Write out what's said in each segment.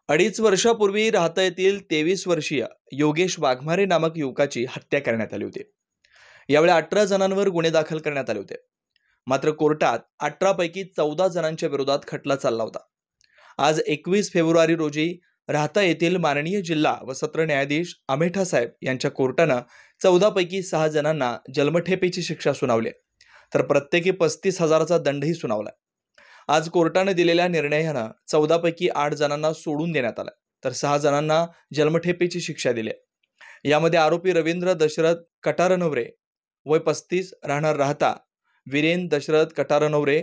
अडीच वर्षापूर्वी राहता येथील 23 वर्षीय योगेश वाघमारे नामक युवकाची हत्या करण्यात आली होती। यावेळी 18 जणांवर गुन्हे दाखल करण्यात आले होते। मात्र कोर्टात 18 पैकी 14 जणांच्या विरोधात खटला चालला होता। आज 21 फेब्रुवारी रोजी राहता येथील माननीय जिल्हा व सत्र न्यायाधीश अमेठा साहेब यांच्या कोर्टानं 14 पैकी 6 जणांना जन्मठेपेची शिक्षा सुनावली, तर प्रत्येकी 35,000चा दंडही सुनावला। आज कोर्टाने दिलेल्या निर्णयानं 14 पैकी 8 जणांना सोडून देण्यात आलं, तर 6 जणांना जन्मठेपेची शिक्षा दिली। यामध्ये आरोपी रवींद्र दशरथ कटारनवरे वय 35 राहणार राहता, वीरेन दशरथ कटारनवरे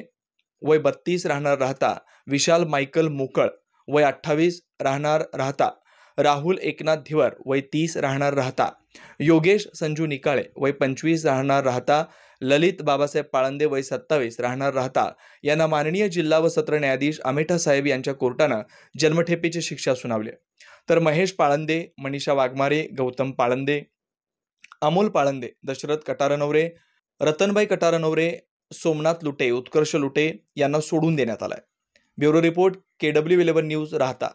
वय 32 राहणार राहता, विशाल मायकल मोकळ वय 28 राहणार राहता, राहुल एकनाथ धिवर वय 30 राहणार राहता, योगेश संजू निकाळे वय 25 राहणार राहता, ललित बाबासाहेब पाळंदे वय 27 राहणार राहता यांना माननीय जिल्हा व सत्र न्यायाधीश अमेठा साहेब यांच्या कोर्टानं जन्मठेपेची शिक्षा सुनावली। तर महेश पाळंदे, मनीषा वाघमारे, गौतम पाळंदे, अमोल पाळंदे, दशरथ कटारनवरे, रतनबाई कटारनवरे, सोमनाथ लुटे, उत्कर्ष लुटे यांना सोडून देण्यात आलाय। ब्युरो रिपोर्ट, KW11 न्यूज, राहता।